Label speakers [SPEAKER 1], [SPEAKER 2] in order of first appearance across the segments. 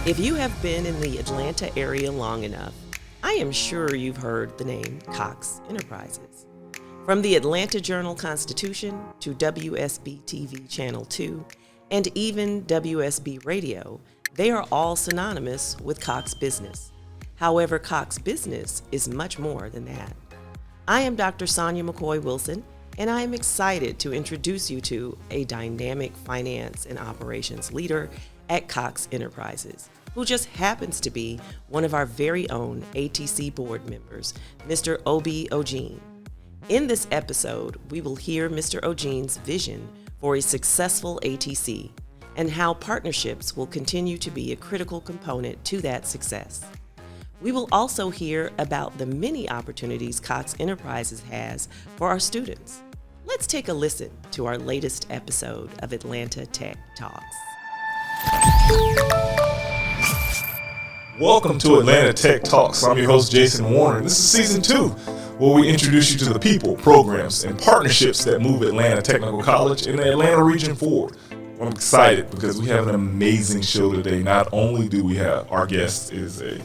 [SPEAKER 1] If you have been in the Atlanta area long enough, I am sure you've heard the name Cox Enterprises. From the Atlanta Journal-Constitution to WSBTV Channel 2 and even WSB Radio, they are all synonymous with Cox Business. However, Cox Business is much more than that. I am Dr. Sonia McCoy Wilson, and I am excited to introduce you to a dynamic finance and operations leader at Cox Enterprises, who just happens to be one of our very own ATC board members, Mr. Obie Ogene. In this episode, we will hear Mr. Ogene's vision for a successful ATC and how partnerships will continue to be a critical component to that success. We will also hear about the many opportunities Cox Enterprises has for our students. Let's take a listen to our latest episode of Atlanta Tech Talks.
[SPEAKER 2] Welcome to Atlanta Tech Talks. I'm your host, Jason Warner. This is season 2, where we introduce you to the people, programs, and partnerships that move Atlanta Technical College and the Atlanta region forward. I'm excited because we have an amazing show today. Not only do we have our guest is a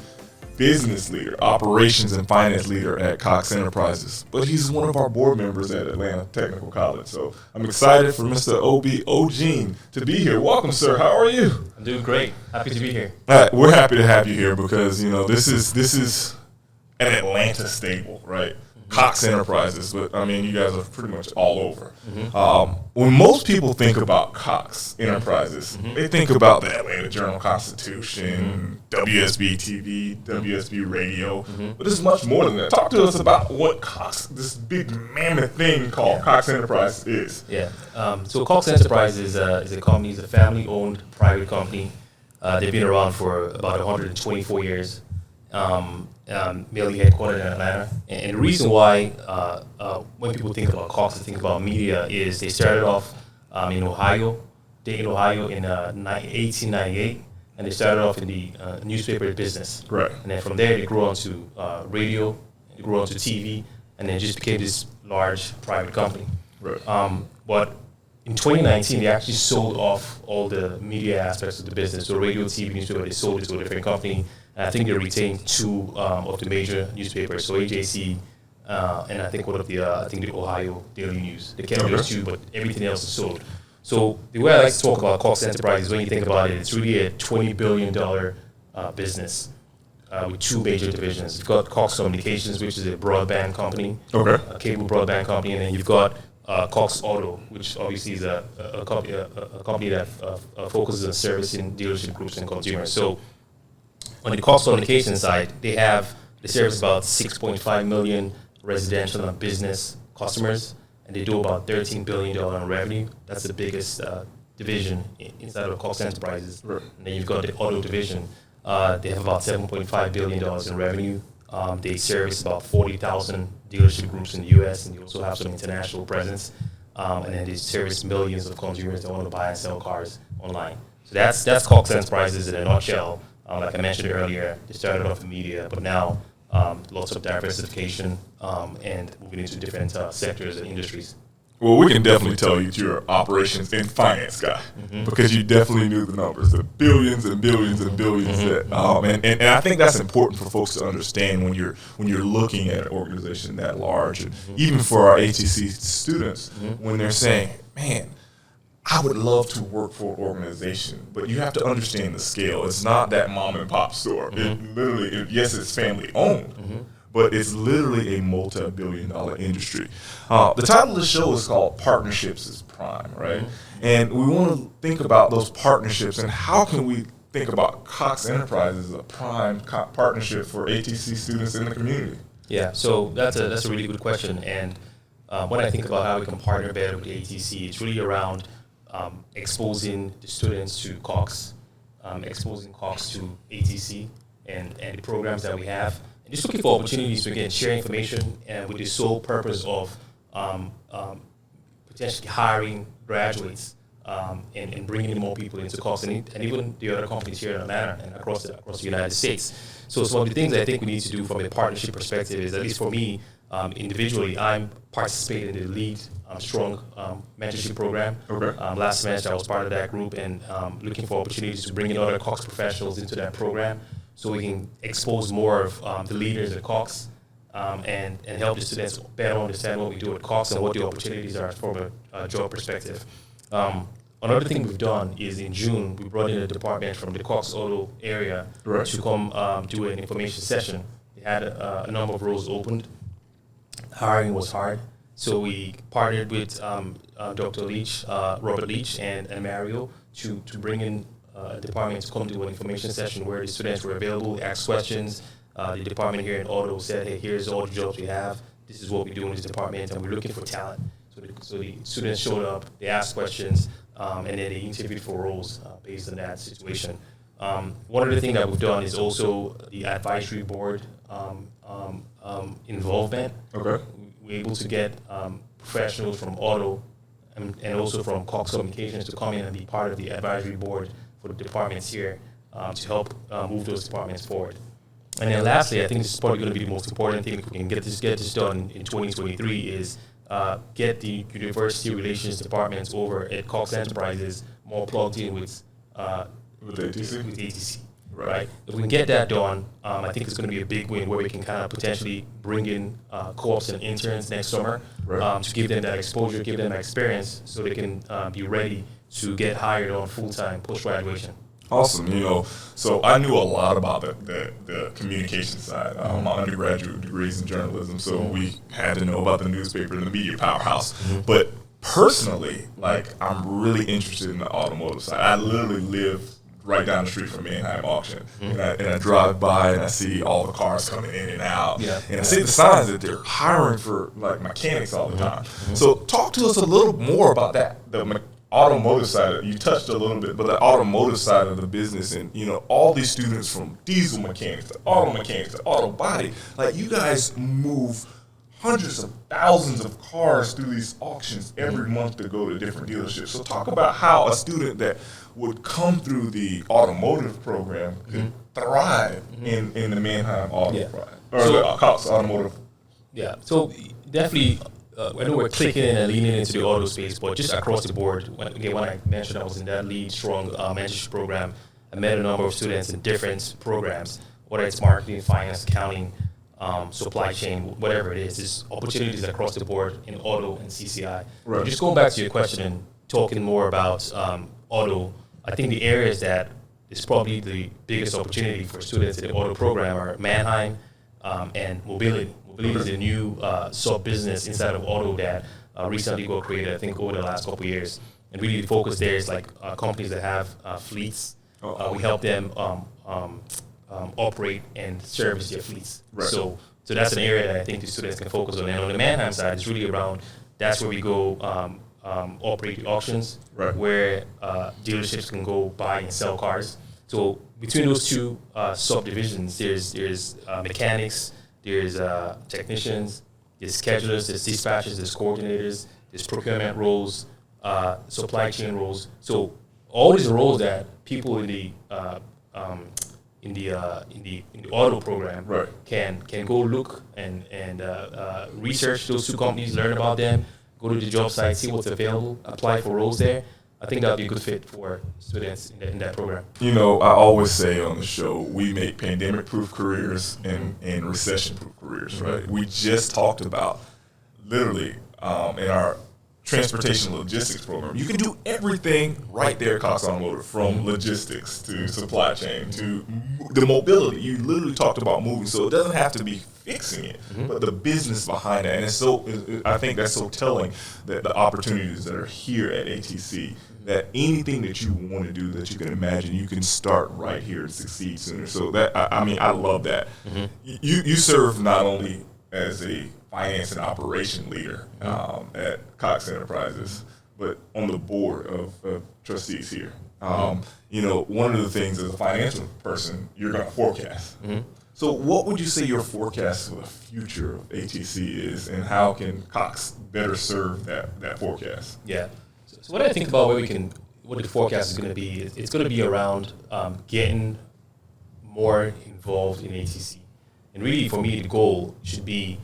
[SPEAKER 2] business leader, operations and finance leader at Cox Enterprises, but he's one of our board members at Atlanta Technical College. So I'm excited for Mr. Obie Ogene to be here. Welcome, sir. How are you?
[SPEAKER 3] I'm doing great. Happy to be here.
[SPEAKER 2] All right, we're happy to have you here because this is an Atlanta staple, right? Mm-hmm. Cox Enterprises, but I mean, you guys are pretty much all over. Mm-hmm. When most people think about Cox Enterprises, mm-hmm. they think about the Atlanta Journal-Constitution, mm-hmm. WSBTV, WSB Radio, mm-hmm. but it's much more than that. Talk to us about what Cox, this big mammoth thing called Cox Enterprises is.
[SPEAKER 3] Yeah. So Cox Enterprises is a company, it's a family-owned private company. They've been around for about 124 years. Mainly headquartered in Atlanta. And the reason why when people think about Cox, they think about media is they started off in Ohio, Dayton, Ohio in 1898, and they started off in the newspaper business.
[SPEAKER 2] Right.
[SPEAKER 3] And then from there they grew on to radio, they grew on to TV, and then just became this large private company.
[SPEAKER 2] Right.
[SPEAKER 3] But in 2019, they actually sold off all the media aspects of the business. So radio, TV, newspaper, they sold it to a different company. And I think they retained 2 of the major newspapers, so AJC, and I think one of the Ohio Daily News. They kept those 2, but everything else is sold. So the way I like to talk about Cox Enterprises, when you think about it, it's really a $20 billion business with 2 major divisions. You've got Cox Communications, which is a broadband company, a cable broadband company, and then you've got Cox Auto, which obviously is a company that focuses on servicing dealership groups and consumers. So on the Cox Communications side, they service about 6.5 million residential and business customers, and they do about $13 billion in revenue. That's the biggest division inside of Cox Enterprises. Right. And then you've got the auto division. They have about $7.5 billion in revenue. They service about 40,000 dealership groups in the U.S., and they also have some international presence. And then they service millions of consumers that want to buy and sell cars online. So that's Cox Enterprises in a nutshell. Like I mentioned earlier, they started off in media, but now lots of diversification and moving into different sectors and industries.
[SPEAKER 2] Well, we can definitely tell you're an operations and finance guy, mm-hmm. because you definitely knew the numbers, the billions and billions and billions. Mm-hmm. And I think that's important for folks to understand when you're looking at an organization that large, and mm-hmm. even for our ATC students, mm-hmm. when they're saying, man, I would love to work for an organization, but you have to understand the scale. It's not that mom and pop store. Mm-hmm. It literally, yes, it's family owned, mm-hmm. but it's literally a multi-billion-dollar industry. The title of the show is called Partnerships is Prime, right? Mm-hmm. And we want to think about those partnerships and how can we think about Cox Enterprises as a prime partnership for ATC students in the community?
[SPEAKER 3] Yeah, so that's a really good question. And when I think about how we can partner better with the ATC, it's really around exposing the students to Cox, exposing Cox to ATC and the programs that we have. And just looking for opportunities to, again, share information and with the sole purpose of potentially hiring graduates and bringing more people into Cox and even the other companies here in Atlanta and across the United States. So some of the things I think we need to do from a partnership perspective is, at least for me, Individually, I'm participating in the Lead Strong mentorship program.
[SPEAKER 2] Okay.
[SPEAKER 3] Last semester, I was part of that group and looking for opportunities to bring in other Cox professionals into that program so we can expose more of the leaders at Cox and help the students better understand what we do at Cox and what the opportunities are from a job perspective. Another thing we've done is in June, we brought in a department from the Cox Auto area to come do an information session. They had a number of roles opened. Hiring was hard. So we partnered with Dr. Leach, Robert Leach, and Mario to bring in a department to come do an information session where the students were available, ask questions. The department here in Auto said, hey, here's all the jobs we have. This is what we do in this department, and we're looking for talent. So the students showed up, they asked questions, and then they interviewed for roles based on that situation. One of the things that we've done is also the advisory board involvement.
[SPEAKER 2] Okay.
[SPEAKER 3] We're able to get professionals from Auto and also from Cox Communications to come in and be part of the advisory board for the departments here to help move those departments forward. And then lastly, I think this is probably going to be the most important thing if we can get this done in 2023 is get the university relations departments over at Cox Enterprises more plugged in with ATC. Right. If we can get that done, I think it's going to be a big win where we can kind of potentially bring in co-ops and interns next summer to give them that exposure, give them that experience so they can be ready to get hired on full-time post-graduation.
[SPEAKER 2] Awesome. So I knew a lot about the communication side. My undergraduate degrees in journalism, so we had to know about the newspaper and the media powerhouse. But personally, I'm really interested in the automotive side. I literally live right down the street from Manheim Auction. And I drive by and I see all the cars coming in and out. Yeah. And I see the signs that they're hiring for mechanics all the time. So talk to us a little more about that, the automotive side. You touched a little bit, but the automotive side of the business and, all these students from diesel mechanics to auto body, you guys move hundreds of thousands of cars through these auctions every month to go to different dealerships. So talk about how a student that would come through the automotive program could thrive in the Manheim Auto the Cox Automotive.
[SPEAKER 3] Yeah, so definitely, I know we're clicking in and leaning into the auto space, but just across the board, when I mentioned I was in that Lead Strong mentorship program, I met a number of students in different programs, whether it's marketing, finance, accounting, supply chain, whatever it is. There's opportunities across the board in auto and CCI. Right. Just going back to your question and talking more about auto, I think the areas that is probably the biggest opportunity for students in the auto program are Manheim and mobility. Mobility is a new sub-business inside of auto that recently got created, I think, over the last couple of years. And really the focus there is companies that have fleets. We help them operate and service their fleets. Right. So that's an area that I think the students can focus on. And on the Manheim side, it's really around, that's where we go operate the auctions, where dealerships can go buy and sell cars. So between those two subdivisions, there's mechanics, there's technicians, there's schedulers, there's dispatchers, there's coordinators, there's procurement roles, supply chain roles. So all these roles that people in the auto program can go look and research those two companies, learn about them, go to the job site, see what's available, apply for roles there. I think that would be a good fit for students in that program.
[SPEAKER 2] I always say on the show, we make pandemic-proof careers and recession-proof careers, right? We just talked about, literally, in our transportation logistics program, you can do everything right there at Cox Automotive, from logistics to supply chain to the mobility. You literally talked about moving, so it doesn't have to be fixing it, but the business behind it. And I think that's so telling, that the opportunities that are here at ATC, that anything that you want to do that you can imagine, you can start right here and succeed sooner. So that, I love that. You serve not only as a finance and operation leader at Cox Enterprises, but on the board of trustees here. One of the things as a financial person, you're going to forecast. So what would you say your forecast for the future of ATC is, and how can Cox better serve that forecast?
[SPEAKER 3] Yeah. So what I think about what the forecast is going to be, it's going to be around getting more involved in ATC. And really, for me, the goal should be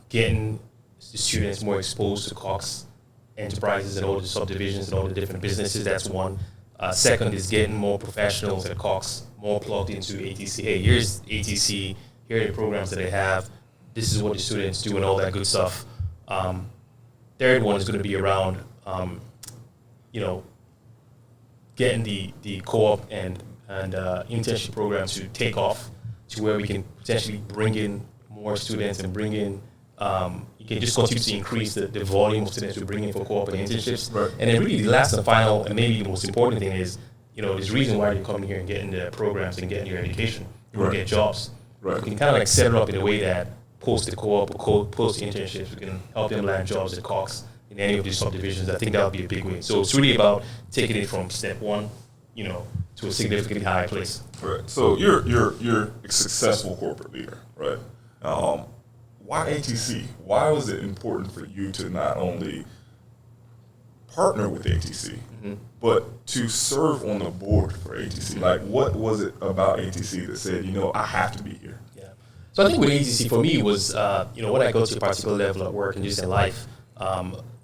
[SPEAKER 3] getting the students more exposed to Cox Enterprises and all the subdivisions and all the different businesses. That's one. Second is getting more professionals at Cox more plugged into ATC. Hey, here's ATC. Here are the programs that they have. This is what the students do and all that good stuff. Third one is going to be around, getting the co-op and internship program to take off to where we can potentially bring in more students and bring in, you can just continue to increase the volume of students we bring in for co-op and internships.
[SPEAKER 2] Right.
[SPEAKER 3] And then really the last and final, and maybe the most important thing is, there's a reason why you're coming here and getting the programs and getting your education. You want to get jobs.
[SPEAKER 2] Right.
[SPEAKER 3] We can kind of like set it up in a way that post the co-op or post the internships, we can help them land jobs at Cox in any of these subdivisions. I think that would be a big win. So it's really about taking it from step one, to a significantly higher place.
[SPEAKER 2] Right. So you're a successful corporate leader, right? Why ATC? Why was it important for you to not only partner with ATC, but to serve on the board for ATC? Like, what was it about ATC that said, I have to be here?
[SPEAKER 3] Yeah. So I think with ATC for me was, when I go to a particular level of work and just in life,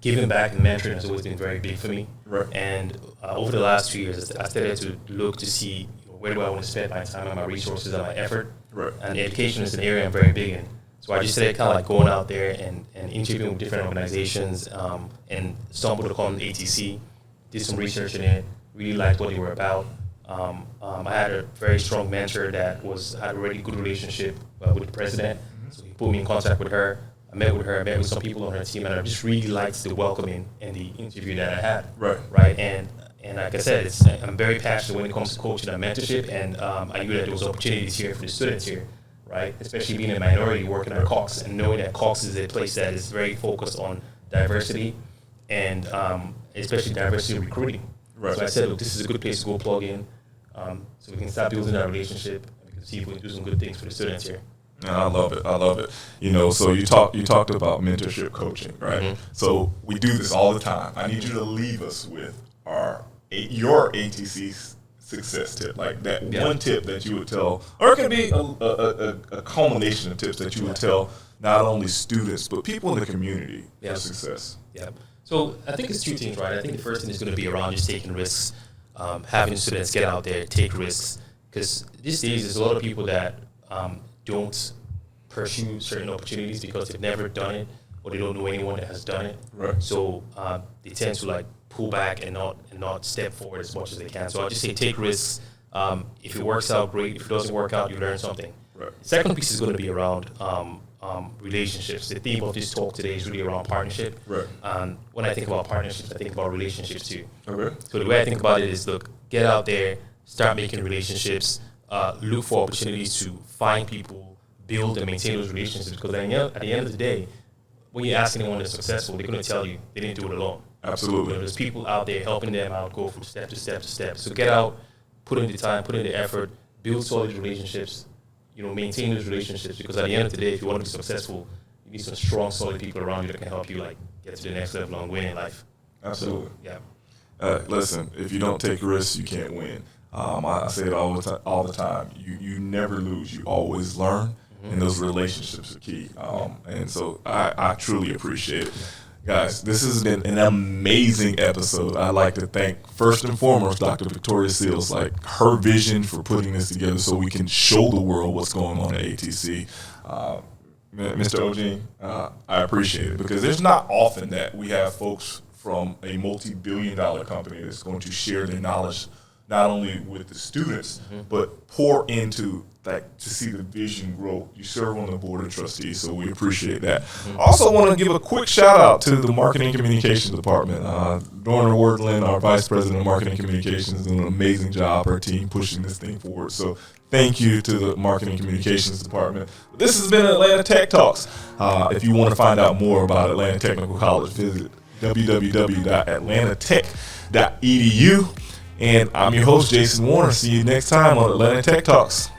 [SPEAKER 3] giving back and mentoring has always been very big for me.
[SPEAKER 2] Right.
[SPEAKER 3] And over the last 2 years, I started to look to see where do I want to spend my time and my resources and my effort.
[SPEAKER 2] Right.
[SPEAKER 3] And education is an area I'm very big in. So I just started kind of like going out there and interviewing with different organizations and stumbled upon ATC, did some research in it, really liked what they were about. I had a very strong mentor that had a really good relationship with the president. So he put me in contact with her. I met with some people on her team, and I just really liked the welcoming and the interview that I had. Right. And like I said, I'm very passionate when it comes to coaching and mentorship, and I knew that there was opportunities here for the students here, right? Especially being a minority working at Cox and knowing that Cox is a place that is very focused on diversity and especially diversity recruiting. Right. So I said, look, this is a good place to go plug in, so we can start building that relationship and we can see if we can do some good things for the students here.
[SPEAKER 2] I love it. So you talked about mentorship coaching, right? Mm-hmm. So we do this all the time. I need you to leave us with your ATC success tip, like that one tip that you would tell, or it could be a culmination of tips that you would tell not only students but people in the community for success.
[SPEAKER 3] Yeah. So I think it's two things, right? I think the first thing is going to be around just taking risks, having students get out there, take risks, because these days there's a lot of people that don't pursue certain opportunities because they've never done it or they don't know anyone that has done it.
[SPEAKER 2] Right.
[SPEAKER 3] So they tend to pull back and not step forward as much as they can. So I just say take risks. If it works out, great. If it doesn't work out, you learn something.
[SPEAKER 2] Right.
[SPEAKER 3] The second piece is going to be around relationships. The theme of this talk today is really around partnership.
[SPEAKER 2] Right.
[SPEAKER 3] And when I think about partnerships, I think about relationships too.
[SPEAKER 2] Okay.
[SPEAKER 3] So the way I think about it is, look, get out there, start making relationships, look for opportunities to find people, build and maintain those relationships, because at the end of the day, when you ask anyone that's successful, they're going to tell you they didn't do it alone.
[SPEAKER 2] Absolutely.
[SPEAKER 3] There's people out there helping them out, go from step to step to step. So get out, put in the time, put in the effort, build solid relationships, maintain those relationships, because at the end of the day, if you want to be successful, you need some strong, solid people around you that can help you get to the next level and win in life.
[SPEAKER 2] Absolutely.
[SPEAKER 3] So, yeah.
[SPEAKER 2] Listen, if you don't take risks, you can't win. I say it all the time. You never lose. You always learn, and those relationships are key. And so I truly appreciate it. Guys, this has been an amazing episode. I'd like to thank, first and foremost, Dr. Victoria Seals, her vision for putting this together so we can show the world what's going on at ATC. Mr. Ogene, I appreciate it, because there's not often that we have folks from a multi-billion-dollar company that's going to share their knowledge not only with the students, but pour into to see the vision grow. You serve on the board of trustees, so we appreciate that. Also want to give a quick shout out to the Marketing Communications Department. Dorna Wardland, our Vice President of Marketing Communications, is doing an amazing job, her team pushing this thing forward. So thank you to the Marketing Communications Department. This has been Atlanta Tech Talks. If you want to find out more about Atlanta Technical College, visit www.atlantatech.edu. And I'm your host, Jason Warner. See you next time on Atlanta Tech Talks.